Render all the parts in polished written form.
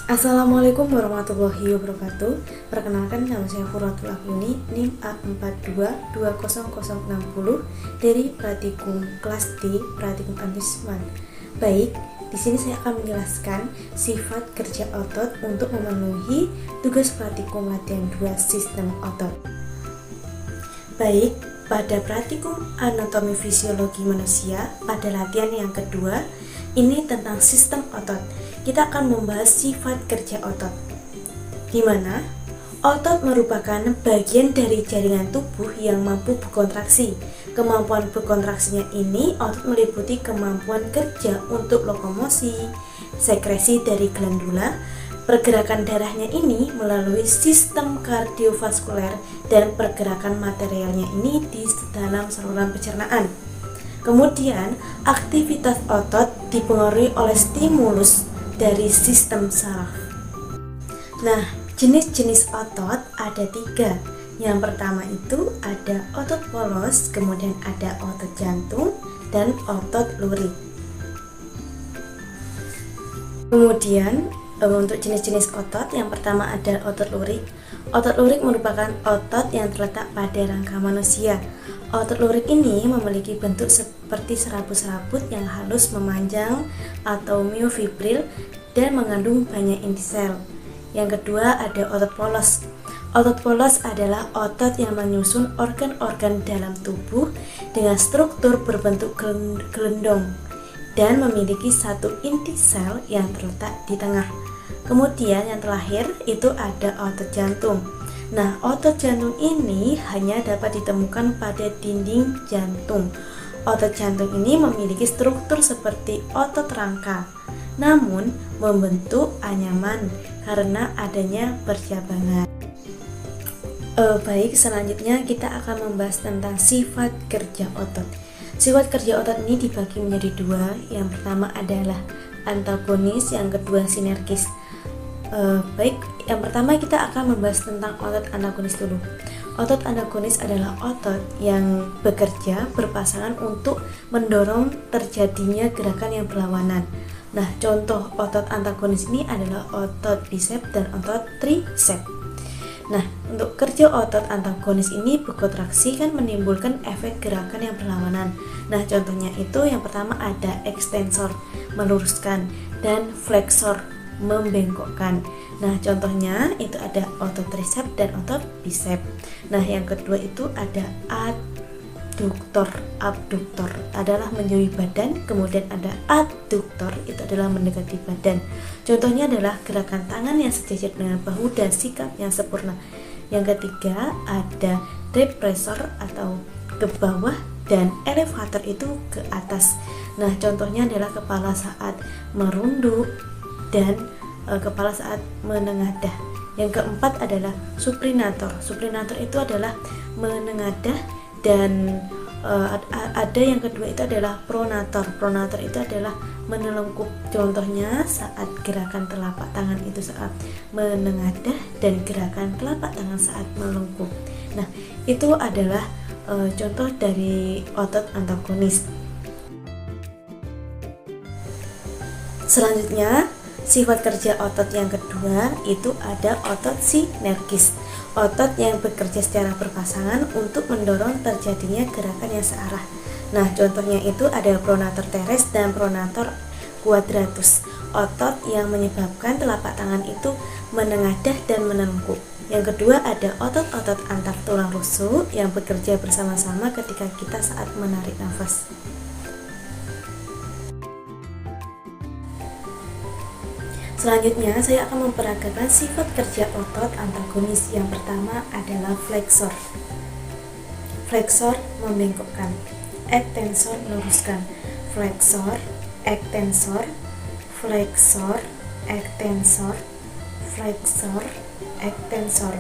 Assalamualaikum warahmatullahi wabarakatuh. Perkenalkan, nama saya Furatul Afuni, NIM A422060 dari Pratikum kelas D, Pratikum Antisman. Baik, di sini saya akan menjelaskan sifat kerja otot untuk memenuhi tugas Pratikum latihan 2 sistem otot. Baik, pada Pratikum Anatomi Fisiologi Manusia, pada latihan yang kedua, ini tentang sistem otot. Kita akan membahas sifat kerja otot, di mana otot merupakan bagian dari jaringan tubuh yang mampu berkontraksi. Kemampuan berkontraksinya ini otot meliputi kemampuan kerja untuk lokomosi, sekresi dari glandula, pergerakan darahnya ini melalui sistem kardiovaskuler, dan pergerakan materialnya ini di dalam saluran pencernaan. Kemudian, aktivitas otot dipengaruhi oleh stimulus dari sistem saraf. Nah, jenis-jenis otot ada 3. Yang pertama itu ada otot polos, kemudian ada otot jantung, dan otot lurik. Kemudian untuk jenis-jenis otot, yang pertama ada otot lurik. Otot lurik merupakan otot yang terletak pada rangka manusia. Otot lurik ini memiliki bentuk seperti serabut-serabut yang halus memanjang atau myofibril dan mengandung banyak inti sel. Yang kedua ada otot polos. Otot polos adalah otot yang menyusun organ-organ dalam tubuh dengan struktur berbentuk gelendong dan memiliki satu inti sel yang terletak di tengah. Kemudian yang terakhir itu ada otot jantung. Nah, otot jantung ini hanya dapat ditemukan pada dinding jantung. Otot jantung ini memiliki struktur seperti otot rangka, namun membentuk anyaman karena adanya percabangan. Baik, selanjutnya kita akan membahas tentang sifat kerja otot. Sifat kerja otot ini dibagi menjadi 2. Yang pertama adalah antagonis, yang kedua sinergis. Baik, yang pertama kita akan membahas tentang otot antagonis dulu. Otot antagonis adalah otot yang bekerja berpasangan untuk mendorong terjadinya gerakan yang berlawanan. Nah, contoh otot antagonis ini adalah otot bisep dan otot tricep. Nah, untuk kerja otot antagonis ini berkontraksi kan menimbulkan efek gerakan yang berlawanan. Nah, contohnya itu yang pertama ada ekstensor, meluruskan, dan fleksor, membengkokkan. Nah, contohnya itu ada otot tricep dan otot bisep. Nah, yang kedua itu ada aduktor. Abduktor adalah menjauhi badan, kemudian ada adduktor, itu adalah mendekati badan. Contohnya adalah gerakan tangan yang sejajar dengan bahu dan sikap yang sempurna. Yang ketiga ada depressor atau ke bawah, dan elevator itu ke atas. Nah, contohnya adalah kepala saat merunduk dan kepala saat menengadah. Yang keempat adalah suprinator. Suprinator itu adalah menengadah, dan ada yang kedua itu adalah pronator. Pronator itu adalah menelungkup. Contohnya saat gerakan telapak tangan itu saat menengadah, dan gerakan telapak tangan saat melengkup. Nah, itu adalah contoh dari otot antagonis. Selanjutnya, sifat kerja otot yang kedua itu ada otot sinergis. Otot yang bekerja secara berpasangan untuk mendorong terjadinya gerakan yang searah. Nah, contohnya itu ada pronator teres dan pronator quadratus. Otot yang menyebabkan telapak tangan itu menengadah dan menelungkup. Yang kedua ada otot-otot antar tulang rusuk yang bekerja bersama-sama ketika kita saat menarik nafas. Selanjutnya, saya akan memperagakan sifat kerja otot antagonis. Yang pertama adalah flexor. Flexor membengkokkan, extensor meluruskan. Flexor, extensor, flexor, extensor, flexor, extensor.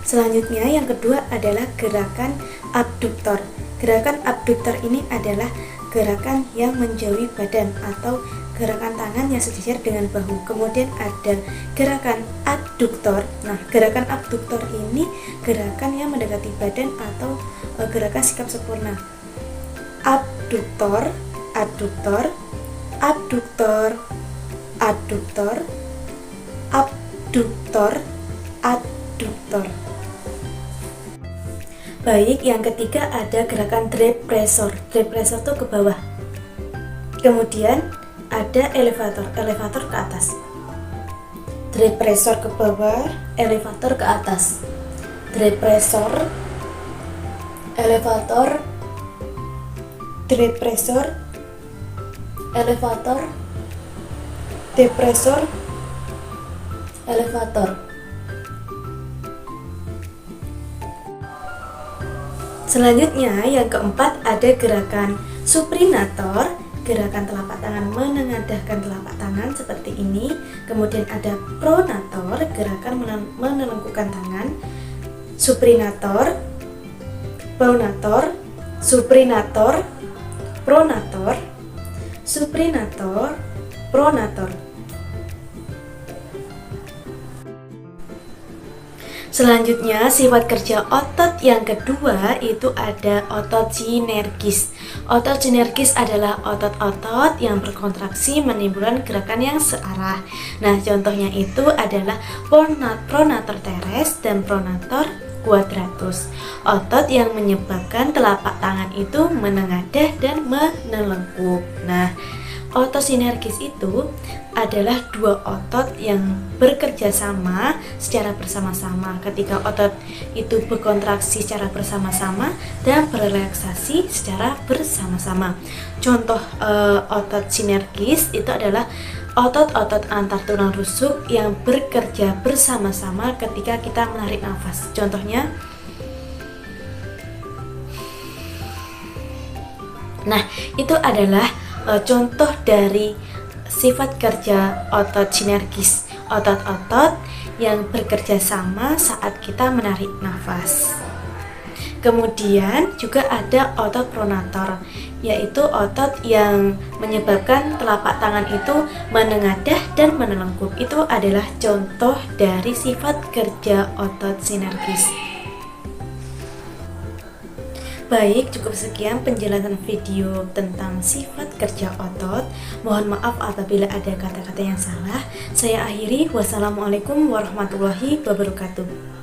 Selanjutnya, yang kedua adalah gerakan abduktor. Gerakan abduktor ini adalah gerakan yang menjauhi badan atau gerakan tangan yang sejajar dengan bahu. Kemudian ada gerakan adduktor. Nah, gerakan abduktor ini gerakan yang mendekati badan atau gerakan sikap sempurna. Abduktor, adduktor, abduktor, aduktor, abduktor, aduktor. Baik, yang ketiga ada gerakan depressor. Depressor tuh ke bawah. Kemudian ada elevator, elevator ke atas. Depressor ke bawah, elevator ke atas. Depressor, elevator, depressor, elevator, depressor, elevator. Selanjutnya yang keempat ada gerakan supinator, gerakan telapak tangan menengadahkan telapak tangan seperti ini. Kemudian ada pronator, gerakan menelungkupkan tangan. Supinator, pronator, supinator, pronator, supinator, pronator. Selanjutnya, sifat kerja otot yang kedua itu ada otot sinergis. Otot sinergis adalah otot-otot yang berkontraksi menimbulkan gerakan yang searah. Nah, contohnya itu adalah pronator teres dan pronator quadratus. Otot yang menyebabkan telapak tangan itu menengadah dan menelungkup. Nah, otot sinergis itu adalah dua otot yang bekerja sama secara bersama-sama. Ketika otot itu berkontraksi secara bersama-sama dan berrelaksasi secara bersama-sama. Contoh otot sinergis itu adalah otot-otot antar tulang rusuk yang bekerja bersama-sama ketika kita menarik nafas. Contohnya, nah itu adalah contoh dari sifat kerja otot sinergis, otot-otot yang bekerja sama saat kita menarik nafas. Kemudian juga ada otot pronator, yaitu otot yang menyebabkan telapak tangan itu menengadah dan menelungkup. Itu adalah contoh dari sifat kerja otot sinergis. Baik, cukup sekian penjelasan video tentang sifat kerja otot. Mohon maaf apabila ada kata-kata yang salah. Saya akhiri. Wassalamualaikum warahmatullahi wabarakatuh.